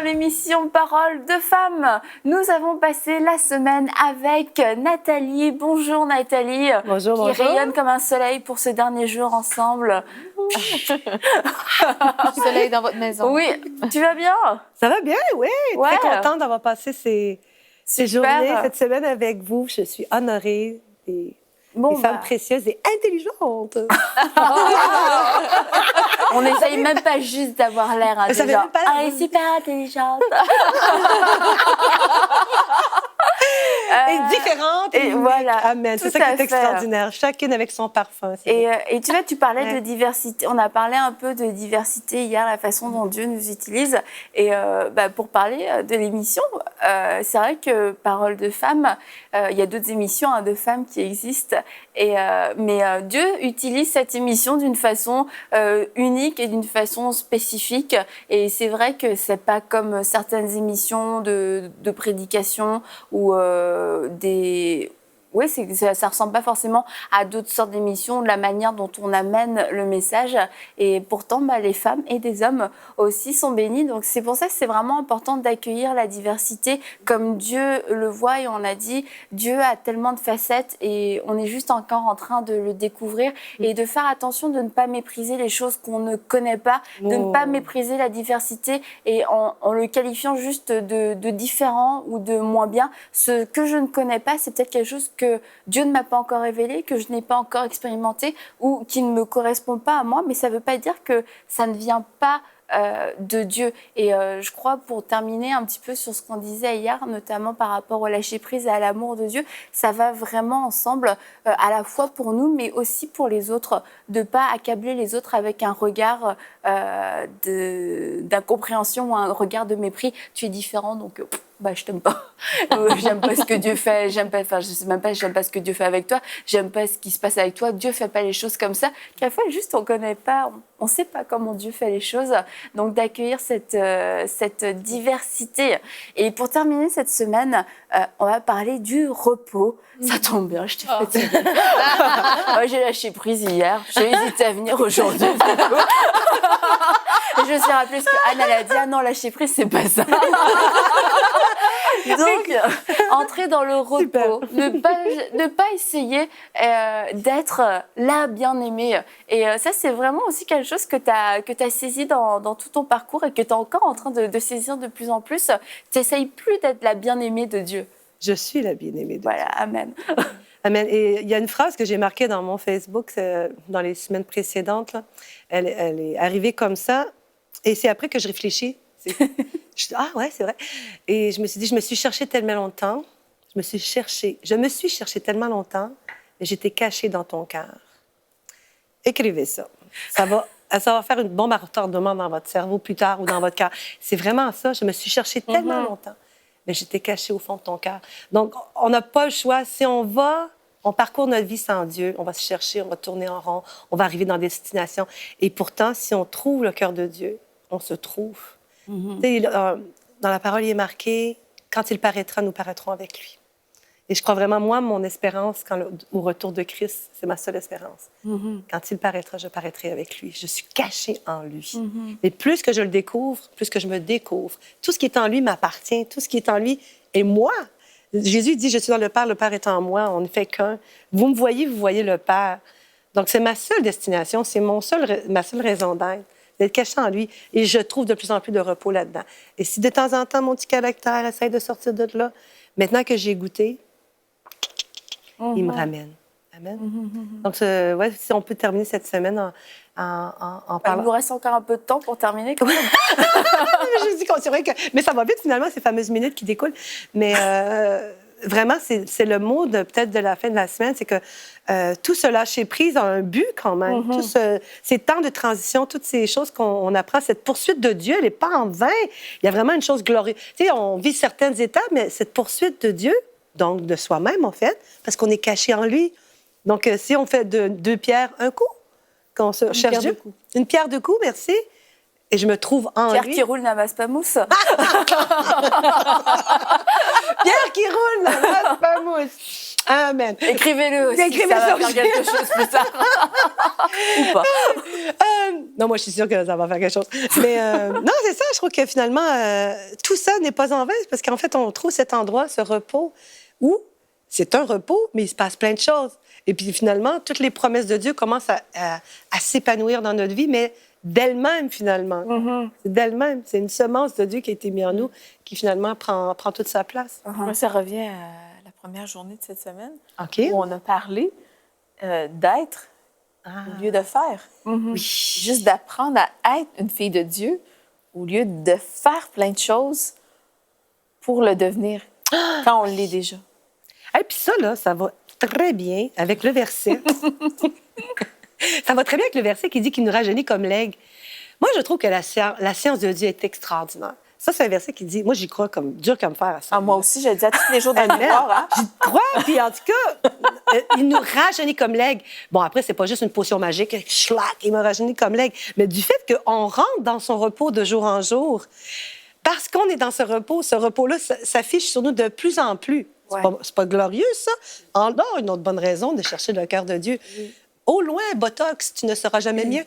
l'émission Parole de femmes. Nous avons passé la semaine avec Nathalie. Bonjour Nathalie. Bonjour, qui rayonne comme un soleil pour ce dernier jour ensemble. Soleil dans votre maison. Oui, tu vas bien? Ça va bien, oui. Ouais. Très contente d'avoir passé ces journées, cette semaine avec vous. Je suis honorée des femmes précieuses et intelligentes. On n'essaye même pas juste d'avoir l'air intelligent. Elle est super intelligente. Et différente. Et voilà. Amen. C'est ça qui est extraordinaire. Chacune avec son parfum. Et tu vois, tu parlais de diversité. On a parlé un peu de diversité hier, la façon dont Dieu nous utilise. Et pour parler de l'émission, c'est vrai que Parole de femmes, il y a d'autres émissions de femmes qui existent. Mais Dieu utilise cette émission d'une façon unique et d'une façon spécifique. Et c'est vrai que c'est pas comme certaines émissions de prédication ou des... Oui, ça ressemble pas forcément à d'autres sortes d'émissions, de la manière dont on amène le message. Et pourtant, les femmes et des hommes aussi sont bénis. Donc, c'est pour ça que c'est vraiment important d'accueillir la diversité comme Dieu le voit. Et on a dit, Dieu a tellement de facettes et on est juste encore en train de le découvrir et de faire attention de ne pas mépriser les choses qu'on ne connaît pas, de ne pas mépriser la diversité et en le qualifiant juste de différent ou de moins bien. Ce que je ne connais pas, c'est peut-être quelque chose que Dieu ne m'a pas encore révélé, que je n'ai pas encore expérimenté ou qui ne me correspond pas à moi, mais ça ne veut pas dire que ça ne vient pas de Dieu. Et je crois, pour terminer un petit peu sur ce qu'on disait hier, notamment par rapport au lâcher-prise et à l'amour de Dieu, ça va vraiment ensemble, à la fois pour nous, mais aussi pour les autres, de ne pas accabler les autres avec un regard d'incompréhension ou un regard de mépris. Tu es différent, donc... je t'aime pas. J'aime pas ce que Dieu fait. J'aime pas ce que Dieu fait avec toi. J'aime pas ce qui se passe avec toi. Dieu fait pas les choses comme ça. Parfois, juste, on connaît pas, on sait pas comment Dieu fait les choses. Donc, d'accueillir cette diversité. Et pour terminer cette semaine, on va parler du repos. Ça tombe bien, je t'ai fatiguée. J'ai lâché prise hier. J'ai hésité à venir aujourd'hui. Et je me suis rappelé ce qu'Anne a dit. Ah non, lâcher prise, c'est pas ça. Donc, entrer dans le repos, ne pas essayer d'être la bien-aimée. Et ça, c'est vraiment aussi quelque chose que tu as saisi dans tout ton parcours et que tu es encore en train de saisir de plus en plus. Tu n'essayes plus d'être la bien-aimée de Dieu. Je suis la bien-aimée de Dieu. Voilà, amen. Amen. Et il y a une phrase que j'ai marquée dans mon Facebook dans les semaines précédentes. Là. Elle est arrivée comme ça. Et c'est après que je réfléchis. Ah ouais, c'est vrai. Et je me suis dit, je me suis cherchée tellement longtemps. Je me suis cherchée tellement longtemps, mais j'étais cachée dans ton cœur. Écrivez ça. Ça va faire une bombe à retardement dans votre cerveau plus tard ou dans votre cœur. C'est vraiment ça. Je me suis cherchée tellement longtemps, mais j'étais cachée au fond de ton cœur. Donc, on n'a pas le choix. Si on parcourt notre vie sans Dieu, on va se chercher, on va tourner en rond, on va arriver dans des destinations. Et pourtant, si on trouve le cœur de Dieu, on se trouve. Dans la parole, il est marqué « Quand il paraîtra, nous paraîtrons avec lui ». Et je crois vraiment, moi, mon espérance au retour de Christ, c'est ma seule espérance. Quand il paraîtra, je paraîtrai avec lui. Je suis cachée en lui. Et plus que je le découvre, plus que je me découvre. Tout ce qui est en lui m'appartient. Tout ce qui est en lui est moi. Jésus dit « Je suis dans le Père est en moi. On ne fait qu'un. Vous me voyez, vous voyez le Père. » Donc, c'est ma seule destination. C'est ma seule raison d'être. D'être caché en lui. Et je trouve de plus en plus de repos là-dedans. Et si de temps en temps, mon petit caractère essaie de sortir de là, maintenant que j'ai goûté, il me ramène. Amen. Donc, si on peut terminer cette semaine en parlant... Il nous reste encore un peu de temps pour terminer. Quand même. Je dis c'est vrai que... Mais ça va vite, finalement, ces fameuses minutes qui découlent. Mais... Vraiment, c'est le mot peut-être de la fin de la semaine, c'est que tout ce lâcher-prise a un but quand même. Tous ces temps de transition, toutes ces choses qu'on apprend, cette poursuite de Dieu, elle n'est pas en vain. Il y a vraiment une chose glorieuse. Tu sais, on vit certaines étapes, mais cette poursuite de Dieu, donc de soi-même en fait, parce qu'on est caché en lui. Donc, si on fait de 2 pierres un coup, quand on se cherche Dieu, une pierre deux coups, merci. Et je me trouve en Pierre lui. qui roule n'amasse pas mousse. Pierre qui roule n'amasse pas mousse. Amen. Écrivez-le aussi, Écrivez ça ça va faire aussi. quelque chose plus tard. Ou pas. Non, moi, je suis sûre que ça va faire quelque chose. Mais non, c'est ça. Je trouve que finalement, tout ça n'est pas en vain parce qu'en fait, on trouve cet endroit, ce repos, où c'est un repos, mais il se passe plein de choses. Et puis finalement, toutes les promesses de Dieu commencent à s'épanouir dans notre vie, mais d'elles-mêmes, finalement. C'est d'elles-mêmes. C'est une semence de Dieu qui a été mise en nous, qui finalement prend toute sa place. Moi, ça revient à la première journée de cette semaine, OK? où on a parlé d'être au lieu de faire. Oui. Juste d'apprendre à être une fille de Dieu au lieu de faire plein de choses pour le devenir quand on l'est déjà. Et puis ça, là, ça va très bien avec le verset. Ça va très bien avec le verset qui dit qu'il nous rajeunit comme l'aigle. Moi, je trouve que la science de Dieu est extraordinaire. Ça, c'est un verset qui dit, moi, j'y crois comme dur comme fer à ça. Ah, moi aussi, je le dis à tous les jours dans le Amen. miroir. Hein? J'y crois, puis en tout cas, il nous rajeunit comme l'aigle. Bon, après, c'est pas juste une potion magique, schlac, il me rajeunit comme l'aigle, mais du fait qu'on rentre dans son repos de jour en jour, parce qu'on est dans ce repos-là s'affiche sur nous de plus en plus. Ouais. C'est pas glorieux, ça? En dehors, une autre bonne raison de chercher le cœur de Dieu. Au loin, Botox, tu ne seras jamais mieux.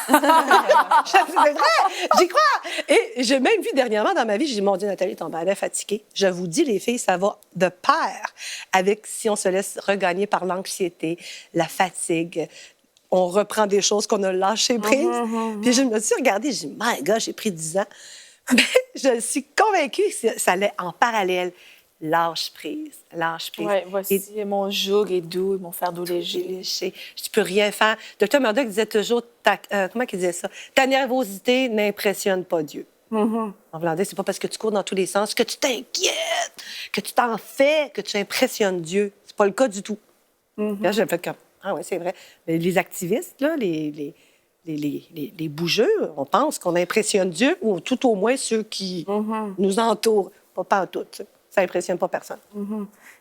C'est vrai, j'y crois. Et j'ai même vu dernièrement dans ma vie, j'ai dit, mon Dieu, Nathalie, ton balai fatiguée. Je vous dis, les filles, ça va de pair avec si on se laisse regagner par l'anxiété, la fatigue. On reprend des choses qu'on a lâchées prises. Puis je me suis regardée, j'ai dit, my God, j'ai pris 10 ans. Mais je suis convaincue que ça allait en parallèle. Lâche prise, lâche prise. Oui, voici, mon joug est doux et mon fardeau léger. Léger. Tu peux rien faire. Dr. Murdoch disait toujours, comment il disait ça? Ta nervosité n'impressionne pas Dieu. En voulant dire, c'est pas parce que tu cours dans tous les sens que tu t'inquiètes, que tu t'en fais, que tu impressionnes Dieu. C'est pas le cas du tout. Là, j'ai fait comme, ah oui, c'est vrai. Mais les activistes, là, les bougeux, on pense qu'on impressionne Dieu, ou tout au moins ceux qui nous entourent. Pas en tout. Ça impressionne pas personne.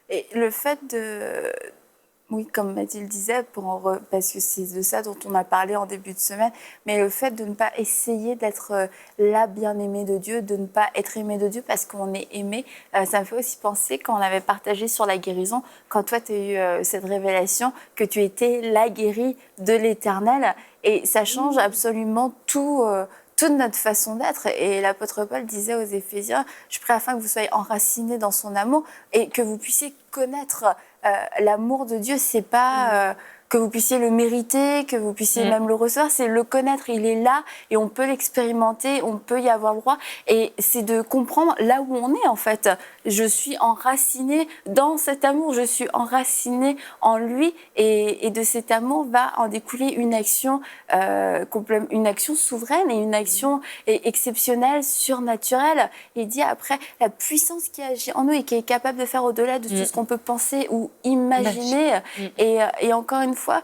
Et le fait de... Oui, comme Mathilde disait, parce que c'est de ça dont on a parlé en début de semaine, mais le fait de ne pas essayer d'être la bien-aimée de Dieu, de ne pas être aimée de Dieu parce qu'on est aimé, ça me fait aussi penser quand on avait partagé sur la guérison, quand toi tu as eu cette révélation que tu étais la guérie de l'Éternel, et ça change absolument toute notre façon d'être. Et l'apôtre Paul disait aux Éphésiens, je prie afin que vous soyez enracinés dans son amour et que vous puissiez connaître l'amour de Dieu. C'est pas que vous puissiez le mériter, que vous puissiez même le recevoir, c'est le connaître. Il est là et on peut l'expérimenter, on peut y avoir le droit. Et c'est de comprendre là où on est en fait. Je suis enracinée dans cet amour, je suis enracinée en lui, et de cet amour va en découler une action souveraine et une action exceptionnelle, surnaturelle. Il dit après la puissance qui agit en nous et qui est capable de faire au-delà de tout ce qu'on peut penser ou imaginer. Et encore une fois,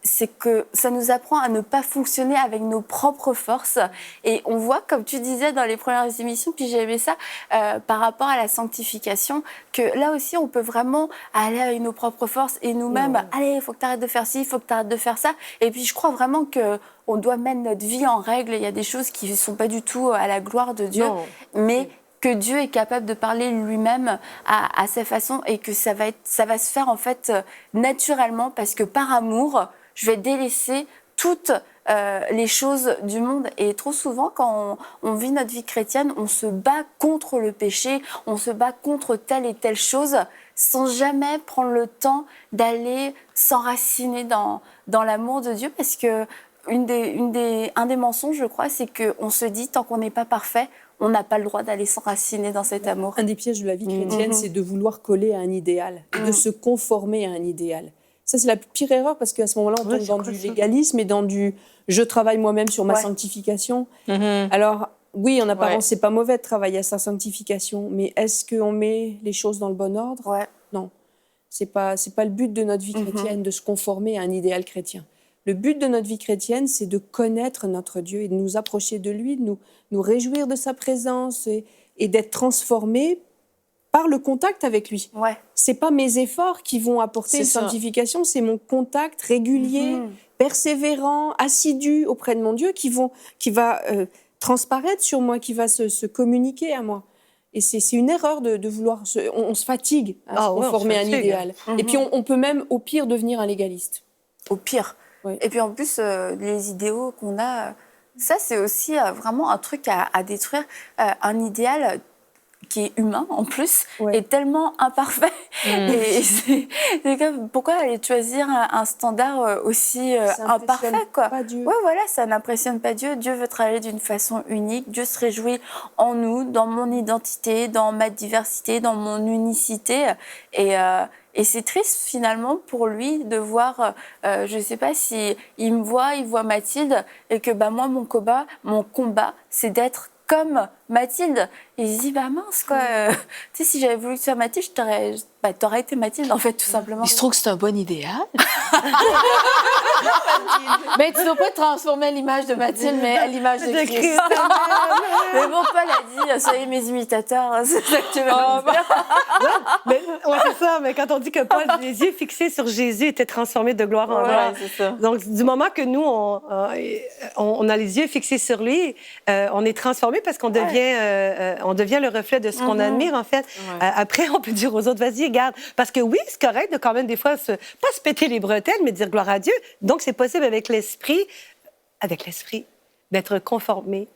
c'est que ça nous apprend à ne pas fonctionner avec nos propres forces. Et on voit, comme tu disais dans les premières émissions, puis j'ai aimé ça, par rapport à la sanctification, que là aussi, on peut vraiment aller avec nos propres forces et nous-mêmes, allez, il faut que tu arrêtes de faire ci, il faut que tu arrêtes de faire ça. Et puis, je crois vraiment qu'on doit mettre notre vie en règle. Il y a des choses qui ne sont pas du tout à la gloire de Dieu, mais que Dieu est capable de parler lui-même à sa façon, et que ça va se faire en fait naturellement, parce que par amour, je vais délaisser toutes les choses du monde. Et trop souvent, quand on vit notre vie chrétienne, on se bat contre le péché, on se bat contre telle et telle chose, sans jamais prendre le temps d'aller s'enraciner dans l'amour de Dieu. Parce que un des mensonges, je crois, c'est qu'on se dit, tant qu'on n'est pas parfait, on n'a pas le droit d'aller s'enraciner dans cet amour. Un des pièges de la vie chrétienne, c'est de vouloir coller à un idéal, et de se conformer à un idéal. Ça, c'est la pire erreur, parce qu'à ce moment-là, on tombe dans du légalisme et dans du « je travaille moi-même sur ma sanctification ». Alors, oui, en apparence, c'est pas mauvais de travailler à sa sanctification, mais est-ce qu'on met les choses dans le bon ordre? Non. C'est pas le but de notre vie chrétienne, de se conformer à un idéal chrétien. Le but de notre vie chrétienne, c'est de connaître notre Dieu et de nous approcher de lui, de nous réjouir de sa présence et d'être transformés par le contact avec lui. C'est pas mes efforts qui vont apporter une sanctification, c'est mon contact régulier, persévérant, assidu auprès de mon Dieu qui va transparaître sur moi, qui va se communiquer à moi. Et c'est une erreur de vouloir... on se fatigue à se Ah ouais, on se conformer à un fatigue. idéal. Et puis, on peut même, au pire, devenir un légaliste. Au pire. Oui. Et puis en plus, les idéaux qu'on a, ça c'est aussi vraiment un truc à détruire. Un idéal qui est humain en plus, Ouais. est tellement imparfait. Et c'est comme, pourquoi aller choisir un standard aussi Ça imparfait, impressionne quoi. pas Dieu. Ouais, voilà, ça n'impressionne pas Dieu. Dieu veut travailler d'une façon unique. Dieu se réjouit en nous, dans mon identité, dans ma diversité, dans mon unicité. Et c'est triste finalement pour lui de voir, je ne sais pas si il me voit, il voit Mathilde, et que bah, moi, mon combat, c'est d'être comme Mathilde. Et il se dit, bah mince, quoi. Tu sais, si j'avais voulu que tu sois Mathilde, t'aurais été Mathilde, en fait, tout simplement. Il se trouve que c'est un bon idéal. Mais tu ne dois pas te transformer à l'image de Mathilde, mais à l'image de Christ. Mais bon, Paul a dit, soyez mes imitateurs, hein, c'est ça que tu veux dire. Mais, ouais, c'est ça, mais quand on dit que Paul, les yeux fixés sur Jésus, était transformé de gloire en gloire. Ouais, c'est ça. Donc, du moment que nous, on a les yeux fixés sur lui, on est transformé parce qu'on devient le reflet de ce qu'on admire, en fait. Ouais. Après, on peut dire aux autres, vas-y, regarde. Parce que oui, c'est correct de quand même des fois, pas se péter les bretelles, mais dire gloire à Dieu. Donc, c'est possible avec l'esprit, d'être conformé,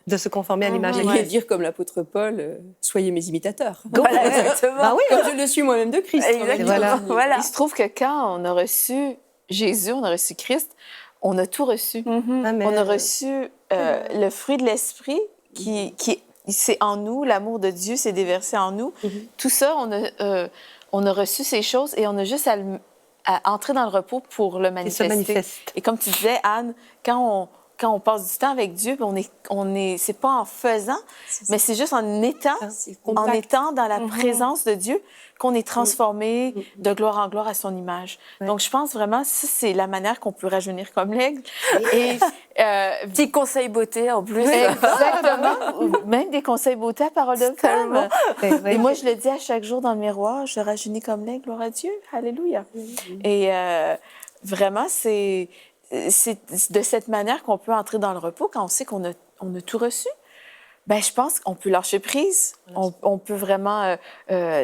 de se conformer à l'image de Et Christ. dire comme l'apôtre Paul, soyez mes imitateurs. Voilà, exactement. Ah oui, Comme je le suis moi-même de Christ. Exactement. Voilà. Il se trouve que quand on a reçu Jésus, on a reçu Christ, on a tout reçu. Amen. On a reçu le fruit de l'esprit qui c'est en nous, l'amour de Dieu s'est déversé en nous. Tout ça, on a reçu ces choses et on a juste à entrer dans le repos pour le Et manifester. se manifeste. Et comme tu disais, Anne, quand on passe du temps avec Dieu, c'est pas en faisant, mais c'est juste en étant, C'est le contact. dans la présence de Dieu qu'on est transformé de gloire en gloire à son image. Donc, je pense vraiment, ça, c'est la manière qu'on peut rajeunir comme l'aigle. Et Petit conseil beauté en plus. exactement. Ou même des conseils beauté à parole de femme. Ouais. Et moi, je le dis à chaque jour dans le miroir, je rajeunis comme l'aigle, gloire à Dieu. Alléluia. Et vraiment, c'est de cette manière qu'on peut entrer dans le repos quand on sait qu'on a tout reçu. Ben, je pense qu'on peut lâcher prise. On peut vraiment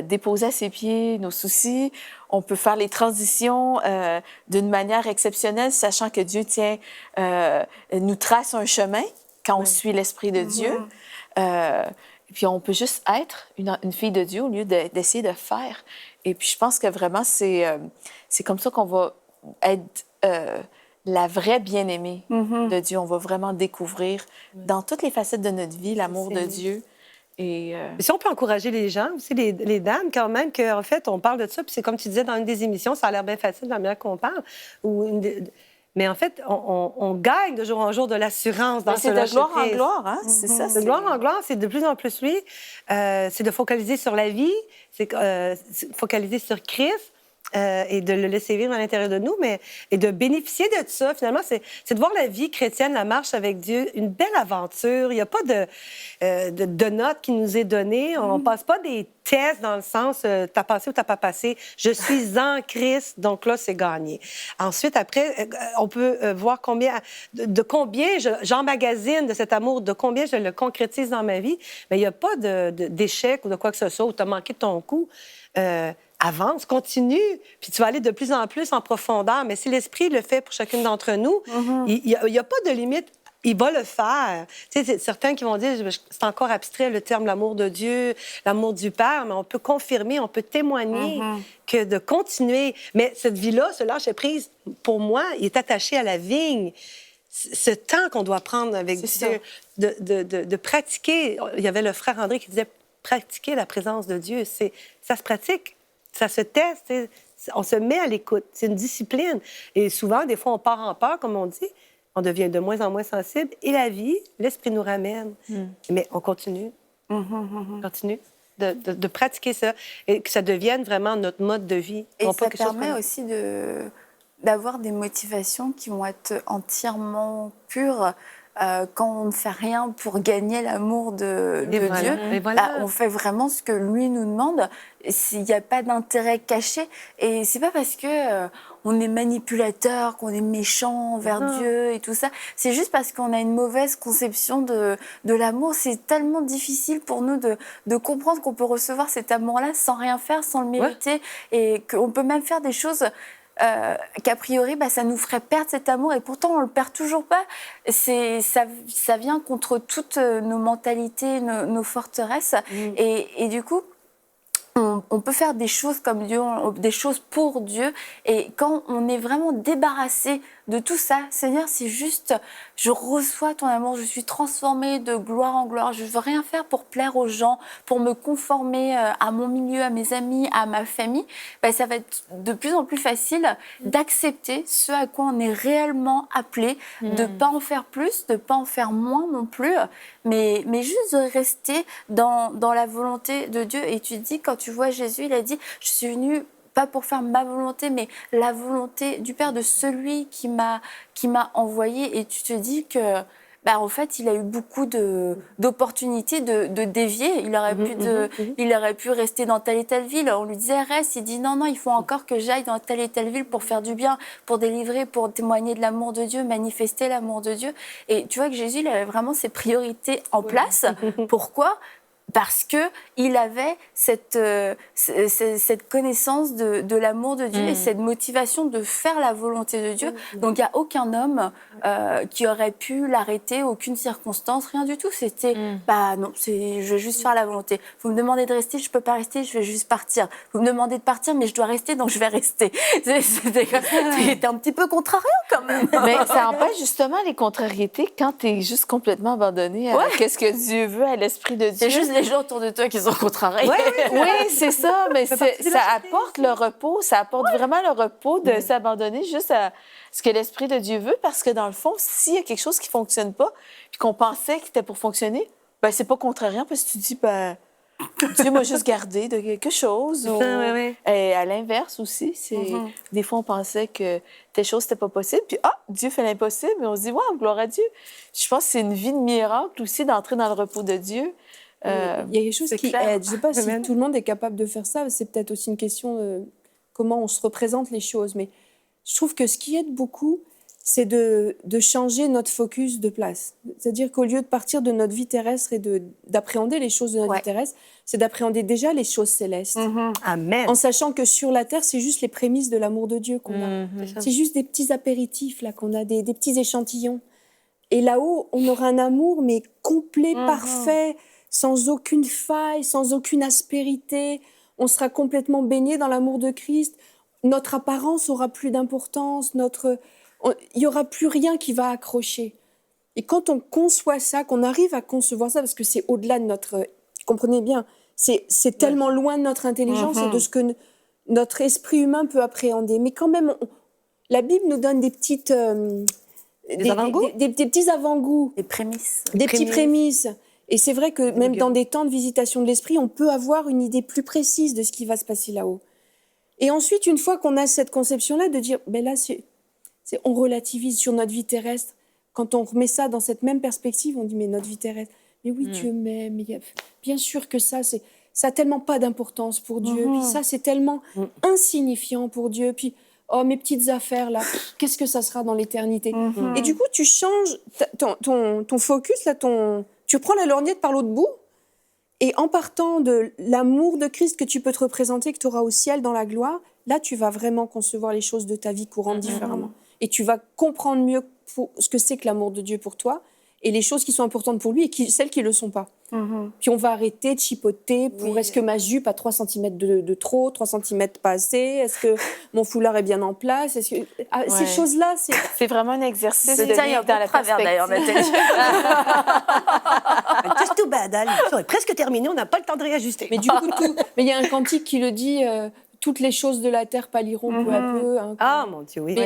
déposer à ses pieds nos soucis. On peut faire les transitions d'une manière exceptionnelle, sachant que Dieu nous trace un chemin quand on suit l'Esprit de Dieu. Et puis, on peut juste être une fille de Dieu au lieu d'essayer de faire. Et puis, je pense que vraiment, c'est comme ça qu'on va être la vraie bien-aimée de Dieu. On va vraiment découvrir dans toutes les facettes de notre vie l'amour de Dieu. Et Mais si on peut encourager les gens, aussi les dames, quand même, qu'en fait, on parle de ça, puis c'est comme tu disais dans une des émissions, ça a l'air bien facile, la manière qu'on parle. Mais en fait, on gagne de jour en jour de l'assurance dans ce c'est de gloire en lâcher-prise. gloire, hein? C'est ça. De gloire en gloire, c'est de plus en plus lui. C'est de focaliser sur la vie, c'est focaliser sur Christ. Et de le laisser vivre à l'intérieur de nous, et de bénéficier de ça, finalement, c'est de voir la vie chrétienne, la marche avec Dieu, une belle aventure. Il n'y a pas de notes qui nous est donnée. On ne passe pas des tests dans le sens t'as passé ou t'as pas passé. Je suis en Christ, donc là, c'est gagné. Ensuite, après, on peut voir combien j'emmagasine de cet amour, de combien je le concrétise dans ma vie. Mais il n'y a pas d'échec ou de quoi que ce soit, où tu as manqué ton coup. Avance, continue, puis tu vas aller de plus en plus en profondeur. Mais si l'Esprit le fait pour chacune d'entre nous, il n'y a pas de limite. Il va le faire. Tu sais, c'est certains qui vont dire, c'est encore abstrait le terme l'amour de Dieu, l'amour du Père, mais on peut confirmer, on peut témoigner que de continuer. Mais cette vie-là, ce lâcher-prise, pour moi, il est attaché à la vigne. Ce temps qu'on doit prendre avec Dieu, de pratiquer. Il y avait le frère André qui disait, pratiquer la présence de Dieu, ça se pratique. Ça se teste, on se met à l'écoute. C'est une discipline. Et souvent, des fois, on part en peur, comme on dit. On devient de moins en moins sensible. Et la vie, l'Esprit nous ramène. Mais on continue. Continue de pratiquer ça. Et que ça devienne vraiment notre mode de vie. Et ça permet aussi d'avoir des motivations qui vont être entièrement pures quand on ne fait rien pour gagner l'amour de voilà. Dieu, Et voilà. on fait vraiment ce que lui nous demande. S'il n'y a pas d'intérêt caché. Et c'est pas parce que on est manipulateur, qu'on est méchant envers Dieu et tout ça. C'est juste parce qu'on a une mauvaise conception de l'amour. C'est tellement difficile pour nous de comprendre qu'on peut recevoir cet amour-là sans rien faire, sans le mériter. Et qu'on peut même faire des choses qu'a priori, ça nous ferait perdre cet amour. Et pourtant, on le perd toujours pas. Ça vient contre toutes nos mentalités, nos forteresses. Et du coup, on peut faire des choses comme Dieu, des choses pour Dieu. Et quand on est vraiment débarrassé de tout ça, Seigneur, c'est juste, je reçois ton amour, je suis transformée de gloire en gloire. Je ne veux rien faire pour plaire aux gens, pour me conformer à mon milieu, à mes amis, à ma famille. Ça va être de plus en plus facile d'accepter ce à quoi on est réellement appelé, de ne pas en faire plus, de ne pas en faire moins non plus, mais juste de rester dans la volonté de Dieu. Et tu dis, quand tu vois Jésus, il a dit, je suis venu pas pour faire ma volonté, mais la volonté du Père, de celui qui m'a envoyé. Et tu te dis que, en fait, il a eu beaucoup d'opportunités de dévier. Il aurait pu rester dans telle et telle ville. On lui disait, reste. Il dit, non, il faut encore que j'aille dans telle et telle ville pour faire du bien, pour délivrer, pour témoigner de l'amour de Dieu, manifester l'amour de Dieu. Et tu vois que Jésus, il avait vraiment ses priorités en place. Pourquoi ? Parce qu'il avait cette connaissance de l'amour de Dieu et cette motivation de faire la volonté de Dieu. Donc, il n'y a aucun homme qui aurait pu l'arrêter, aucune circonstance, rien du tout. C'était, non, je vais juste faire la volonté. Vous me demandez de rester, je ne peux pas rester, je vais juste partir. Vous me demandez de partir, mais je dois rester, donc je vais rester. C'était un petit peu contrariant quand même. Mais ça empêche justement les contrariétés quand tu es juste complètement abandonné à qu'est-ce que Dieu veut, à l'esprit de Dieu. C'est juste les gens autour de toi qui sont contrariés. Oui, c'est ça, mais ça apporte le repos, ça apporte vraiment le repos de s'abandonner juste à ce que l'Esprit de Dieu veut, parce que dans le fond, s'il y a quelque chose qui ne fonctionne pas, puis qu'on pensait qu'il était pour fonctionner, c'est pas contrariant, parce que tu dis, Dieu m'a juste gardé de quelque chose. Et à l'inverse aussi, des fois, on pensait que telle chose n'était pas possible, puis Dieu fait l'impossible, et on se dit, wow, gloire à Dieu. Je pense que c'est une vie de miracle aussi d'entrer dans le repos de Dieu. Il y a quelque chose qui aide. Je ne sais pas si tout le monde est capable de faire ça. C'est peut-être aussi une question de comment on se représente les choses. Mais je trouve que ce qui aide beaucoup, c'est de changer notre focus de place. C'est-à-dire qu'au lieu de partir de notre vie terrestre et d'appréhender les choses de notre vie terrestre, c'est d'appréhender déjà les choses célestes. Amen. En sachant que sur la terre, c'est juste les prémices de l'amour de Dieu qu'on a. C'est juste des petits apéritifs là, qu'on a, des petits échantillons. Et là-haut, on aura un amour, mais complet, parfait, sans aucune faille, sans aucune aspérité. On sera complètement baigné dans l'amour de Christ. Notre apparence aura plus d'importance. Il n'y aura plus rien qui va accrocher. Et quand on conçoit ça, qu'on arrive à concevoir ça, parce que c'est au-delà de notre... Comprenez bien, c'est tellement loin de notre intelligence et de ce que notre esprit humain peut appréhender. Mais quand même, la Bible nous donne des petites... des petits avant-goûts. Des prémices. Des petits prémices. Et c'est vrai que même dans des temps de visitation de l'esprit, on peut avoir une idée plus précise de ce qui va se passer là-haut. Et ensuite, une fois qu'on a cette conception-là, de dire, là, on relativise sur notre vie terrestre. Quand on remet ça dans cette même perspective, on dit, mais notre vie terrestre, mais oui, Dieu m'aime. Bien sûr que ça a tellement pas d'importance pour Dieu. Puis ça, c'est tellement insignifiant pour Dieu. Puis, mes petites affaires, là, qu'est-ce que ça sera dans l'éternité? Et du coup, tu changes ton focus, là, tu prends la lorgnette par l'autre bout, et en partant de l'amour de Christ que tu peux te représenter, que tu auras au ciel dans la gloire, là, tu vas vraiment concevoir les choses de ta vie courante différemment. Et tu vas comprendre mieux ce que c'est que l'amour de Dieu pour toi, et les choses qui sont importantes pour lui et celles qui ne le sont pas. Puis on va arrêter de chipoter pour est-ce que ma jupe a 3 cm de trop, 3 cm pas assez, est-ce que mon foulard est bien en place, ces choses-là, c'est vraiment un exercice de vivre dans la perspective. D'ailleurs, Nathalie. Just too bad, on est presque terminé, on n'a pas le temps de réajuster. Mais du coup, mais il y a un cantique qui le dit... toutes les choses de la terre pâliront peu à peu. Ah, mon Dieu, oui.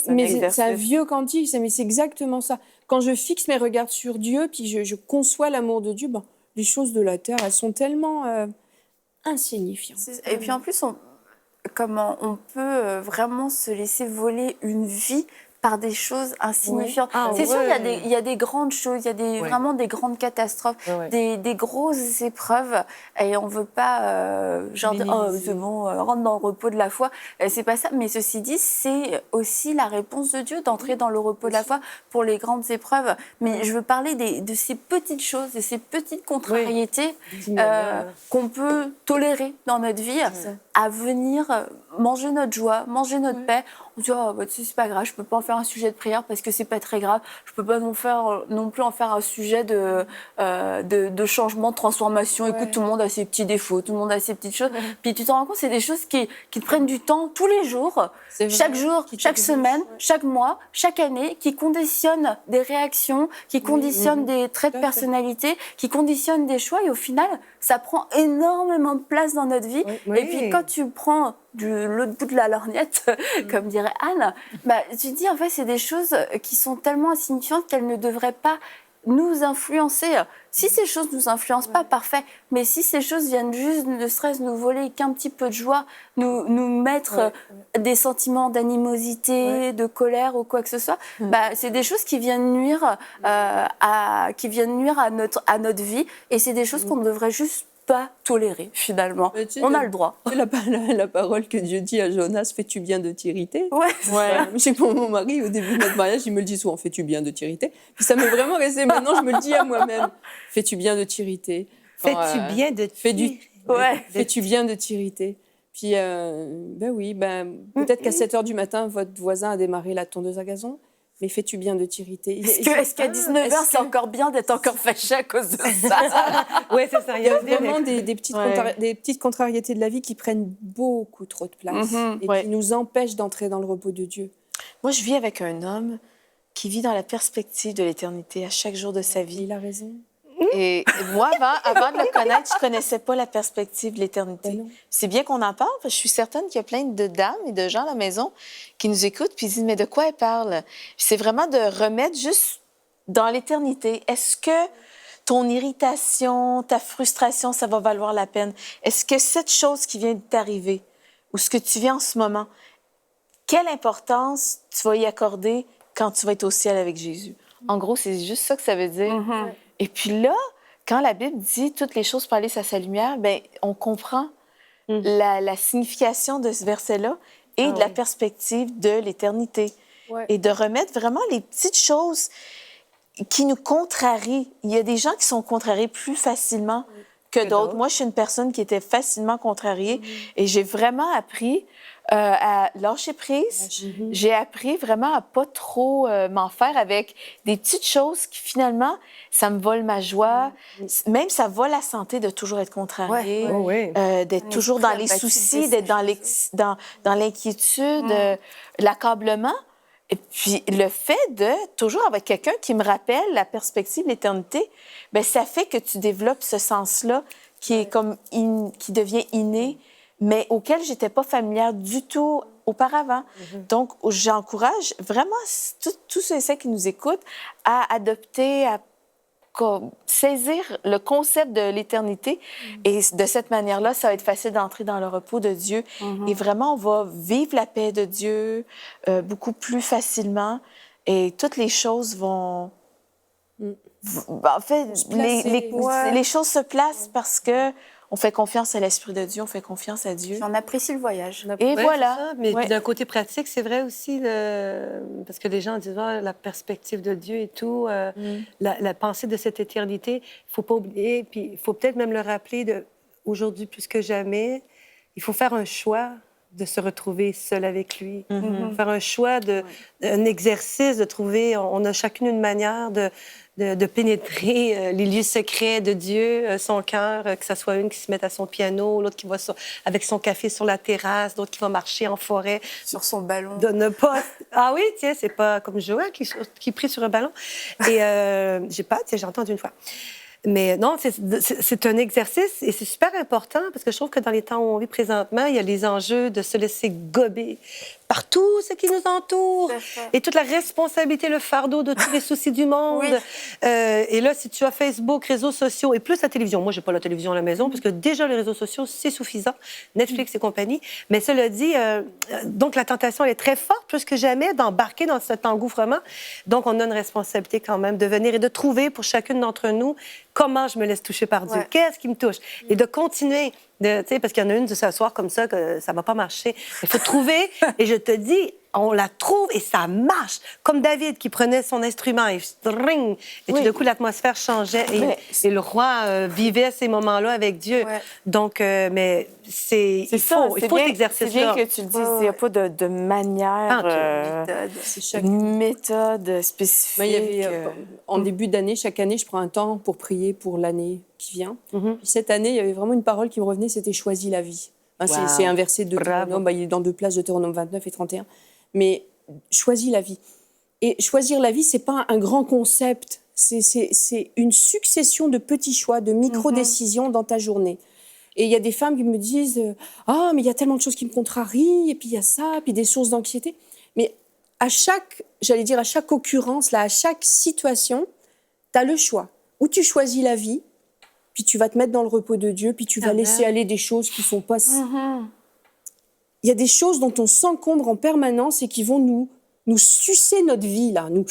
Mais c'est un vieux cantique, mais c'est exactement ça. Quand je fixe mes regards sur Dieu, puis je conçois l'amour de Dieu, les choses de la terre, elles sont tellement insignifiantes. Et puis en plus, comment on peut vraiment se laisser voler une vie par des choses insignifiantes. Ah, c'est sûr, ouais. il y a des grandes choses, il y a vraiment des grandes catastrophes, des grosses épreuves, et on veut pas dire, oh, c'est bon, rentre dans le repos de la foi. C'est pas ça. Mais ceci dit, c'est aussi la réponse de Dieu d'entrer dans le repos de la foi pour les grandes épreuves. Mais je veux parler de ces petites choses, de ces petites contrariétés qu'on peut tolérer dans notre vie, à venir manger notre joie, manger notre paix. On dit, oh, bah, c'est pas grave, je peux pas en faire un sujet de prière parce que c'est pas très grave. Je peux pas non plus en faire un sujet de changement, de transformation. Écoute, tout le monde a ses petits défauts, tout le monde a ses petites choses. Puis tu te rends compte, c'est des choses qui te prennent du temps tous les jours, chaque jour, chaque semaine, chaque mois, chaque année, qui conditionnent des réactions, qui conditionnent des traits de personnalité, qui conditionnent des choix. Et au final, ça prend énormément de place dans notre vie. Et puis quand tu prends l'autre bout de la lorgnette, comme dirait Anne, bah, tu te dis, en fait, c'est des choses qui sont tellement insignifiantes qu'elles ne devraient pas nous influencer. Si ces choses nous influencent pas, parfait. Mais si ces choses viennent juste, ne serait-ce nous voler qu'un petit peu de joie, nous mettre des sentiments d'animosité, de colère ou quoi que ce soit, bah, c'est des choses qui viennent nuire à notre vie. Et c'est des choses qu'on ne devrait juste pas tolérer, finalement. On a le droit. La parole que Dieu dit à Jonas, fais-tu bien de t'irriter? Ouais. Je sais que mon mari, au début de notre mariage, il me le dit souvent, fais-tu bien de t'irriter? Puis ça m'est vraiment resté. Maintenant, je me le dis à moi-même, fais-tu bien de t'irriter? Fais-tu bien de t'irriter? Fais-tu bien de t'irriter? Puis, peut-être qu'à 7 h du matin, votre voisin a démarré la tondeuse à gazon. Mais fais-tu bien de t'irriter? Est-ce qu'à 19 h, c'est encore bien d'être encore fâché à cause de ça? Oui, c'est ça. Il y a vraiment des petites contrariétés de la vie qui prennent beaucoup trop de place et qui nous empêchent d'entrer dans le repos de Dieu. Moi, je vis avec un homme qui vit dans la perspective de l'éternité à chaque jour de sa vie. Il a raison. Et moi, avant de le connaître, je ne connaissais pas la perspective de l'éternité. C'est bien qu'on en parle, parce que je suis certaine qu'il y a plein de dames et de gens à la maison qui nous écoutent puis disent, mais de quoi elle parle? C'est vraiment de remettre juste dans l'éternité. Est-ce que ton irritation, ta frustration, ça va valoir la peine? Est-ce que cette chose qui vient de t'arriver ou ce que tu vis en ce moment, quelle importance tu vas y accorder quand tu vas être au ciel avec Jésus? En gros, c'est juste ça que ça veut dire. Et puis là, quand la Bible dit toutes les choses pâlissent à sa lumière, ben on comprend la signification de ce verset-là et de la perspective de l'éternité. Et de remettre vraiment les petites choses qui nous contrarient. Il y a des gens qui sont contrariés plus facilement que d'autres. Moi, je suis une personne qui était facilement contrariée et j'ai vraiment appris à lâcher prise. J'ai appris vraiment à pas trop m'en faire avec des petites choses qui, finalement, ça me vole ma joie. Même ça vole la santé de toujours être contrarié, d'être toujours dans les soucis, d'être dans l'inquiétude, l'accablement. Et puis, le fait de toujours avoir quelqu'un qui me rappelle la perspective de l'éternité, ben ça fait que tu développes ce sens-là qui est comme qui devient inné, mais auquel j'étais pas familière du tout auparavant. Donc, j'encourage vraiment tous ceux et celles qui nous écoutent à adopter, à saisir le concept de l'éternité. Et de cette manière-là, ça va être facile d'entrer dans le repos de Dieu. Et vraiment, on va vivre la paix de Dieu beaucoup plus facilement. Et toutes les choses vont... En fait, les choses se placent parce que on fait confiance à l'Esprit de Dieu, on fait confiance à Dieu. On apprécie le voyage. Et voilà. Ça, mais d'un côté pratique, c'est vrai aussi, parce que les gens disent la perspective de Dieu et tout, la pensée de cette éternité, il ne faut pas oublier, puis il faut peut-être même le rappeler aujourd'hui plus que jamais, il faut faire un choix de se retrouver seul avec lui. Faire un choix, un exercice de trouver, on a chacune une manière de pénétrer les lieux secrets de Dieu, son cœur, que ce soit une qui se mette à son piano, l'autre qui va avec son café sur la terrasse, l'autre qui va marcher en forêt. Sur son ballon. De ne pas... Ah oui, tiens, c'est pas comme Joël qui prie sur un ballon. Et j'ai entendu une fois. Mais non, c'est un exercice et c'est super important parce que je trouve que dans les temps où on vit présentement, il y a les enjeux de se laisser gober par tout ce qui nous entoure et toute la responsabilité, le fardeau de tous les soucis du monde. Oui. Et là, si tu as Facebook, réseaux sociaux et plus la télévision, moi, j'ai pas la télévision à la maison parce que déjà, les réseaux sociaux, c'est suffisant, Netflix et compagnie. Mais cela dit, donc la tentation, elle est très forte plus que jamais d'embarquer dans cet engouffrement. Donc, on a une responsabilité quand même de venir et de trouver pour chacune d'entre nous comment je me laisse toucher par Dieu, qu'est-ce qui me touche, et de continuer. Parce qu'il y en a une de s'asseoir comme ça, que ça ne va pas marcher. Il faut trouver, et je te dis, on la trouve et ça marche. Comme David qui prenait son instrument et ring, et tout d'un coup, l'atmosphère changeait et le roi vivait ces moments-là avec Dieu. Ouais. Donc, mais il faut exercer ça. C'est bien que tu le dises, il n'y a pas de manière, méthode spécifique. Il y avait, en début d'année, chaque année, je prends un temps pour prier pour l'année qui vient. Puis cette année, il y avait vraiment une parole qui me revenait, c'était « Choisis la vie ». C'est un verset de Deutéronome, il est dans 2 places, Deutéronome 29 et 31. Mais choisis la vie. Et choisir la vie, c'est pas un grand concept. C'est une succession de petits choix, de micro-décisions dans ta journée. Et il y a des femmes qui me disent « Ah, mais il y a tellement de choses qui me contrarient, et puis il y a ça, puis des sources d'anxiété. » Mais à chaque occurrence, là, à chaque situation, tu as le choix. Ou tu choisis la vie, puis tu vas te mettre dans le repos de Dieu, puis tu vas laisser aller des choses qui sont pas... Il y a des choses dont on s'encombre en permanence et qui vont nous sucer notre vie, là, nous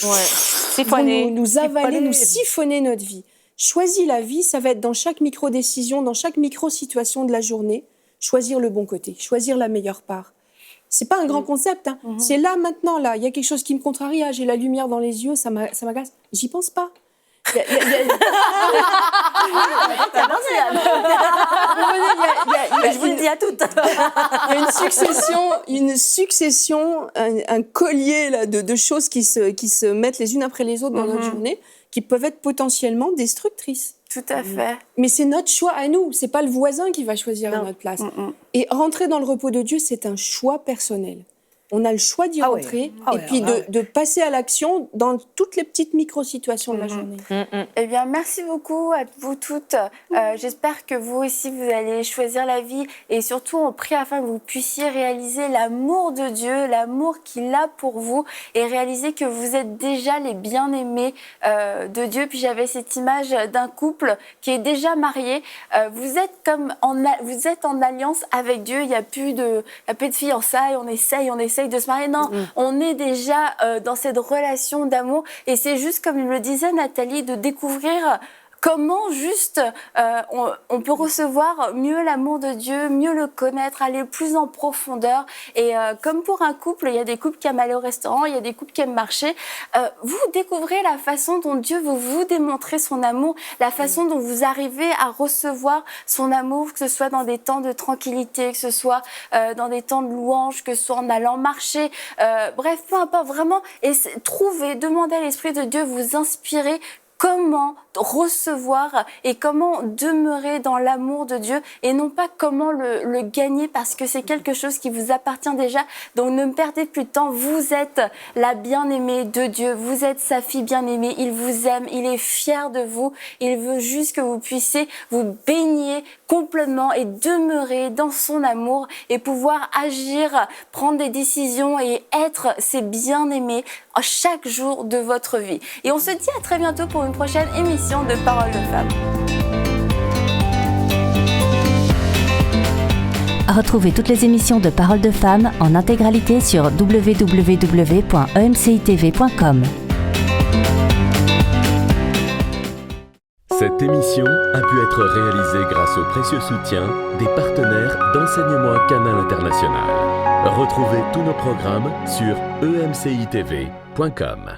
avaler, nous siphonner notre vie. Choisir la vie, ça va être dans chaque micro-décision, dans chaque micro-situation de la journée, choisir le bon côté, choisir la meilleure part. C'est pas un grand concept, hein. C'est là, maintenant, là. Il y a quelque chose qui me contrarie, j'ai la lumière dans les yeux, ça m'agace. J'y pense pas. Il je vous le dis à toutes. Il y a une succession, un collier là, de choses qui se mettent les unes après les autres dans notre journée, qui peuvent être potentiellement destructrices. Tout à fait. Mais c'est notre choix à nous, c'est pas le voisin qui va choisir à notre place. Et rentrer dans le repos de Dieu, c'est un choix personnel. On a le choix d'y rentrer et puis de passer à l'action dans toutes les petites micro-situations de la journée. Eh bien, merci beaucoup à vous toutes. J'espère que vous aussi, vous allez choisir la vie et surtout, on prie afin que vous puissiez réaliser l'amour de Dieu, l'amour qu'il a pour vous et réaliser que vous êtes déjà les bien-aimés de Dieu. Puis j'avais cette image d'un couple qui est déjà marié. Vous êtes en alliance avec Dieu. Il n'y a plus de fiançailles. On essaye de se marier. Non, on est déjà dans cette relation d'amour et c'est juste, comme le disait Nathalie, de découvrir comment juste on peut recevoir mieux l'amour de Dieu, mieux le connaître, aller plus en profondeur. Et comme pour un couple, il y a des couples qui aiment aller au restaurant, il y a des couples qui aiment marcher. Vous découvrez la façon dont Dieu veut vous démontrer son amour, la façon dont vous arrivez à recevoir son amour, que ce soit dans des temps de tranquillité, que ce soit dans des temps de louange, que ce soit en allant marcher. Bref, peu importe, vraiment, et demandez à l'Esprit de Dieu vous inspirer comment recevoir et comment demeurer dans l'amour de Dieu et non pas comment le gagner parce que c'est quelque chose qui vous appartient déjà. Donc ne perdez plus de temps, vous êtes la bien-aimée de Dieu, vous êtes sa fille bien-aimée, il vous aime, il est fier de vous, il veut juste que vous puissiez vous baigner complètement et demeurer dans son amour et pouvoir agir, prendre des décisions et être ses bien-aimés chaque jour de votre vie. Et on se dit à très bientôt pour une prochaine émission de Paroles de Femmes. Retrouvez toutes les émissions de Paroles de Femmes en intégralité sur www.emcitv.com. Cette émission a pu être réalisée grâce au précieux soutien des partenaires d'Enseignement Canal International. Retrouvez tous nos programmes sur emcitv.com.